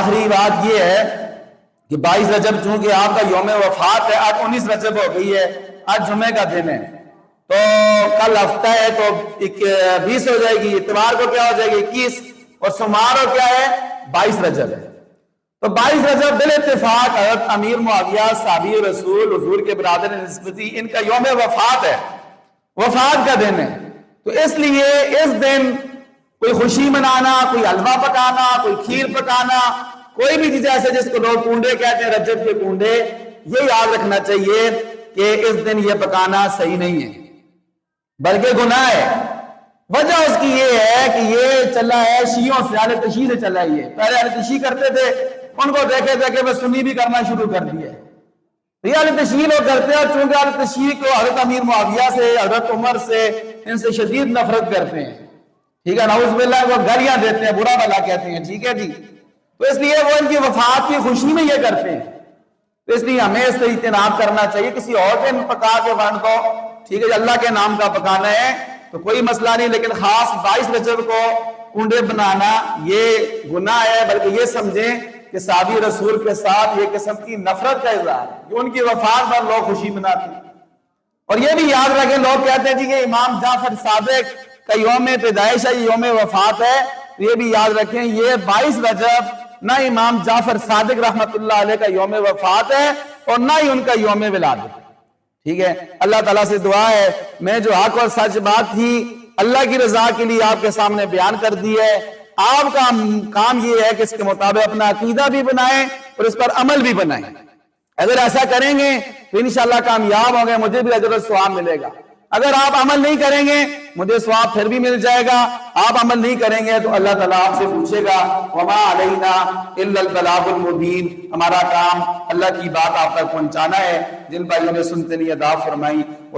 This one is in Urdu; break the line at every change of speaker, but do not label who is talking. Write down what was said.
آخری بات یہ ہے کہ 22 رجب چونکہ آپ کا یوم وفات ہے، آج 19 رجب ہو گئی ہے، آج جمعے کا دن ہے، تو کل ہفتہ ہے تو 20 ہو جائے گی، اتوار کو کیا ہو جائے گی 21، اور سوموار کو کیا ہے 22 رجب ہے۔ تو 22 رجب بال اتفاق حضرت امیر معاویہ صحابی رسول حضور کے برادر نسبتی ان کا یوم وفات ہے، وفات کا دن ہے۔ تو اس لیے اس دن کوئی خوشی منانا، کوئی حلوہ پکانا، کوئی کھیر پکانا، کوئی بھی چیز ایسے جس کو لوگ کنڈے کہتے ہیں، رجب کے کنڈے، یہ یاد رکھنا چاہیے کہ اس دن یہ پکانا صحیح نہیں ہے، بلکہ گناہ ہے۔ وجہ اس کی یہ ہے کہ یہ چلا ہے شیعوں سے، اہل تشیع سے چلا ہے۔ یہ پہلے اہل تشیع کرتے تھے، ان کو دیکھے دیکھے میں سنی بھی کرنا شروع کر دیا۔ یہ اہل تشیع لوگ کرتے ہیں، اور چونکہ اہل تشیع کو حضرت امیر معاویہ سے، حضرت عمر سے، ان سے شدید نفرت کرتے ہیں، ٹھیک ہے، نعوذ باللہ، وہ گالیاں دیتے ہیں، برا بھلا کہتے ہیں، ٹھیک ہے جی۔ تو اس لیے وہ ان کی وفات کی خوشی میں یہ کرتے ہیں، تو اس لیے ہمیں اس سے اجتناب کرنا چاہیے۔ کسی اور دن پکا کے ون کو، ٹھیک ہے جی، اللہ کے نام کا پکانا ہے تو کوئی مسئلہ نہیں، لیکن خاص 22 رجب کو کنڈے بنانا یہ گناہ ہے، بلکہ یہ سمجھیں کہ صحابی رسول کے ساتھ یہ قسم کی نفرت کا اظہار ہے کہ ان کی وفات پر لوگ خوشی مناتے ہیں۔ اور یہ بھی یاد رکھیں، لوگ کہتے ہیں جی کہ امام جعفر صادق کا یوم پیدائش ہے، یوم وفات ہے، تو یہ بھی یاد رکھیں یہ 22 رجب نہ امام جعفر صادق رحمت اللہ علیہ کا یوم وفات ہے اور نہ ہی ان کا یوم ولادت، ٹھیک ہے۔ اللہ تعالیٰ سے دعا ہے میں جو حق اور سچ بات تھی اللہ کی رضا کے لیے آپ کے سامنے بیان کر دی ہے، آپ کا کام یہ ہے کہ اس کے مطابق اپنا عقیدہ بھی بنائیں اور اس پر عمل بھی بنائیں۔ اگر ایسا کریں گے تو انشاءاللہ کامیاب ہوں گے، مجھے بھی اجر و ثواب ملے گا۔ اگر آپ عمل نہیں کریں گے مجھے ثواب پھر بھی مل جائے گا، آپ عمل نہیں کریں گے تو اللہ تعالیٰ آپ سے پوچھے گا وما علینا الا البلاغ المبین۔ ہمارا کام اللہ کی بات آپ تک پہنچانا ہے۔ جن بھائیوں نے سنتے نہیں ادا فرمائی